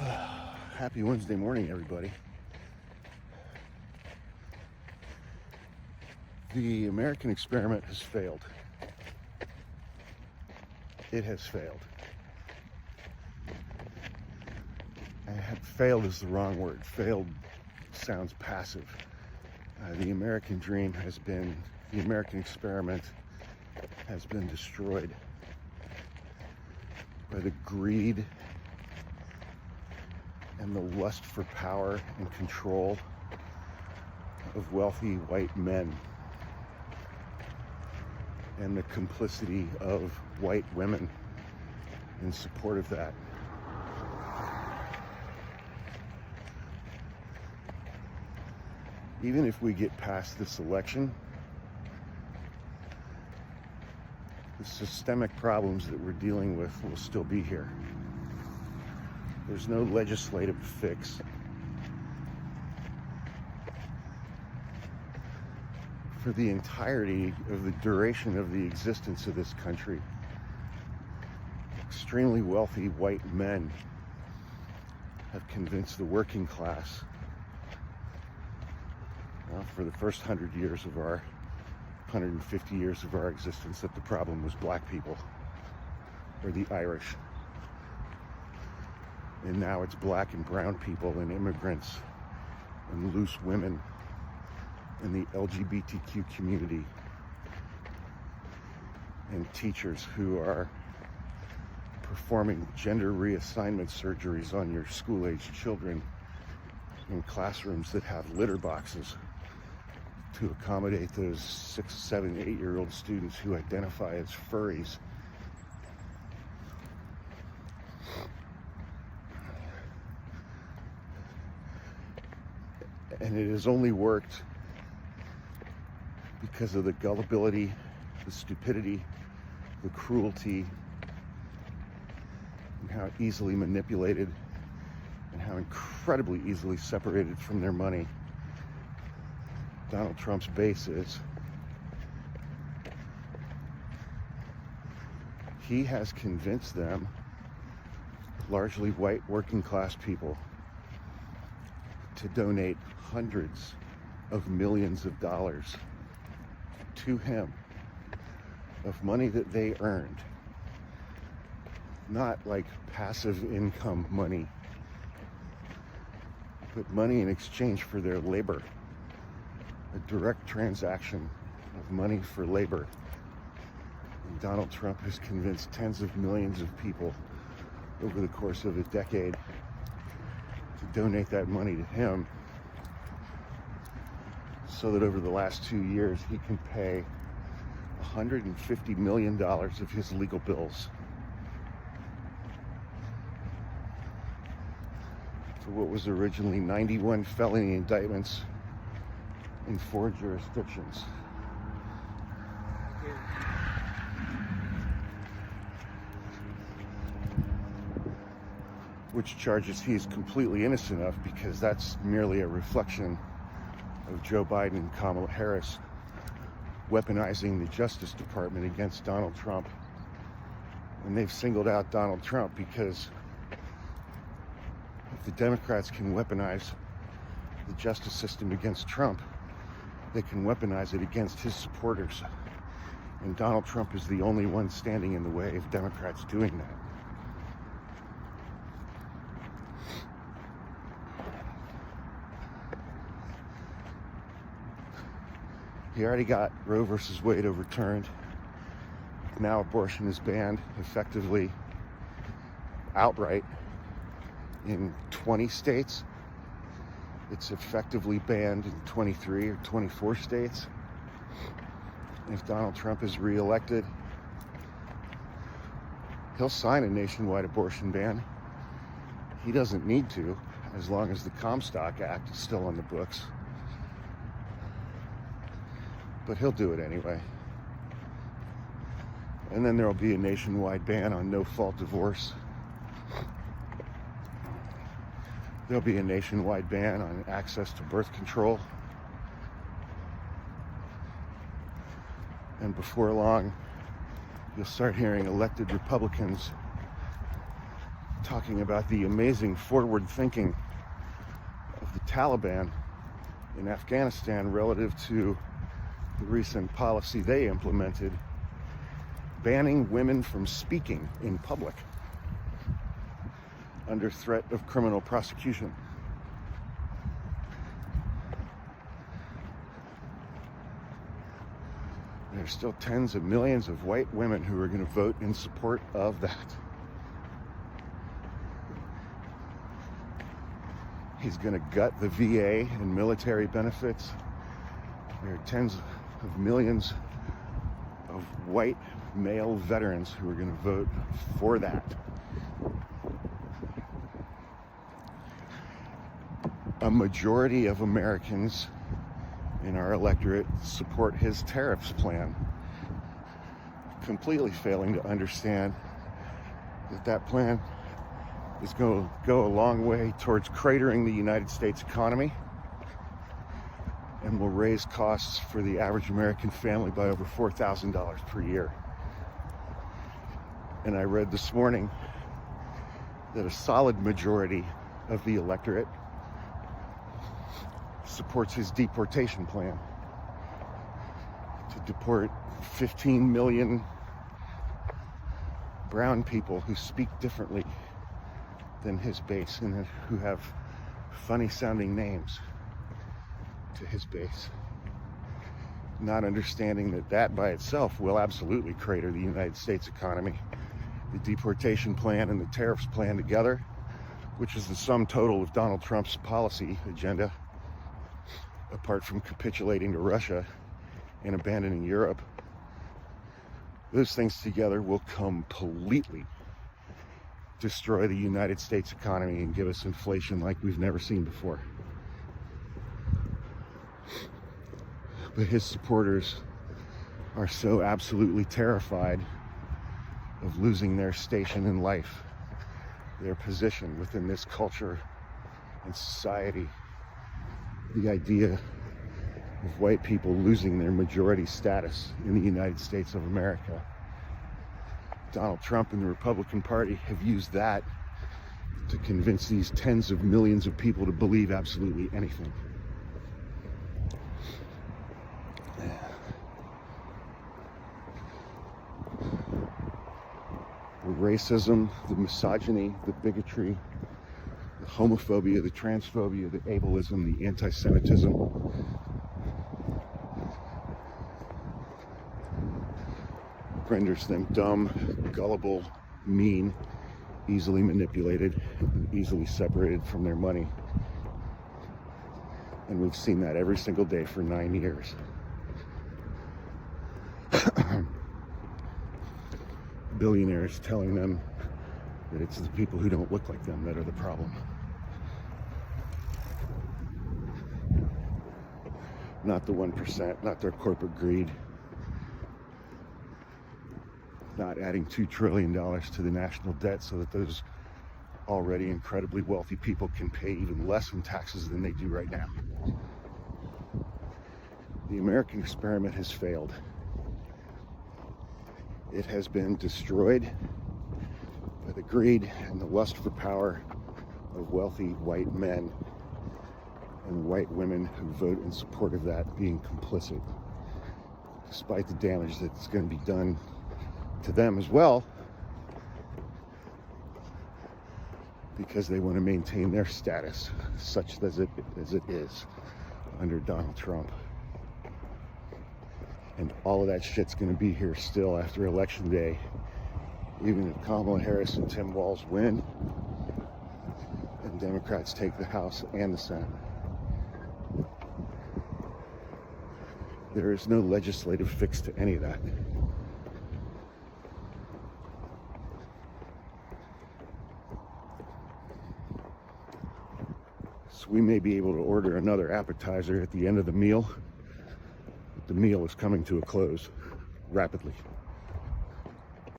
Happy Wednesday morning, everybody. The American experiment has failed. It has failed. And failed is the wrong word. Failed sounds passive. The American dream has been, the American experiment has been destroyed by the greed and the lust for power and control of wealthy white men, and the complicity of white women in support of that. Even if we get past this election, the systemic problems that we're dealing with will still be here. There's no legislative fix. For the entirety of the duration of the existence of this country, extremely wealthy white men have convinced the working class, for the first 150 years of our existence, that the problem was black people or the Irish. And now it's black and brown people and immigrants and loose women and the LGBTQ community and teachers who are performing gender reassignment surgeries on your school-aged children in classrooms that have litter boxes to accommodate those 6, 7, 8-year-old students who identify as furries. And it has only worked because of the gullibility, the stupidity, the cruelty, and how easily manipulated and how incredibly easily separated from their money Donald Trump's base is. He has convinced them, largely white working class people, to donate hundreds of millions of dollars to him of money that they earned, not like passive income money, but money in exchange for their labor, a direct transaction of money for labor. And Donald Trump has convinced tens of millions of people over the course of a decade to donate that money to him, so that over the last 2 years he can pay $150 million of his legal bills for what was originally 91 felony indictments in 4 jurisdictions. Which charges he is completely innocent of, because that's merely a reflection of Joe Biden and Kamala Harris weaponizing the Justice Department against Donald Trump. And they've singled out Donald Trump because if the Democrats can weaponize the justice system against Trump, they can weaponize it against his supporters. And Donald Trump is the only one standing in the way of Democrats doing that. He already got Roe versus Wade overturned. Now abortion is banned effectively outright in 20 states. It's effectively banned in 23 or 24 states. If Donald Trump is reelected, he'll sign a nationwide abortion ban. He doesn't need to, as long as the Comstock Act is still on the books. But he'll do it anyway. And then there'll be a nationwide ban on no-fault divorce. There'll be a nationwide ban on access to birth control. And before long, you'll start hearing elected Republicans talking about the amazing forward thinking of the Taliban in Afghanistan relative to the recent policy they implemented, banning women from speaking in public under threat of criminal prosecution. There's still tens of millions of white women who are going to vote in support of that. He's going to gut the VA and military benefits. There are tens of millions of white male veterans who are going to vote for that. A majority of Americans in our electorate support his tariffs plan, completely failing to understand that that plan is going to go a long way towards cratering the United States economy and will raise costs for the average American family by over $4,000 per year. And I read this morning that a solid majority of the electorate supports his deportation plan to deport 15 million brown people who speak differently than his base and who have funny sounding names to his base, not understanding that that by itself will absolutely crater the United States economy. The deportation plan and the tariffs plan together, which is the sum total of Donald Trump's policy agenda, apart from capitulating to Russia and abandoning Europe, those things together will completely destroy the United States economy and give us inflation like we've never seen before. But his supporters are so absolutely terrified of losing their station in life, their position within this culture and society, the idea of white people losing their majority status in the United States of America. Donald Trump and the Republican Party have used that to convince these tens of millions of people to believe absolutely anything. The racism, the misogyny, the bigotry, the homophobia, the transphobia, the ableism, the anti-Semitism, renders them dumb, gullible, mean, easily manipulated, and easily separated from their money. And we've seen that every single day for 9 years. Billionaires telling them that it's the people who don't look like them that are the problem. Not the 1%, not their corporate greed, not adding $2 trillion to the national debt so that those already incredibly wealthy people can pay even less in taxes than they do right now. The American experiment has failed. It has been destroyed by the greed and the lust for power of wealthy white men and white women who vote in support of that being complicit, despite the damage that's going to be done to them as well, because they want to maintain their status such as it is under Donald Trump. And all of that shit's going to be here still after Election Day, even if Kamala Harris and Tim Walz win and Democrats take the House and the Senate. There is no legislative fix to any of that. So we may be able to order another appetizer at the end of the meal. The meal is coming to a close rapidly.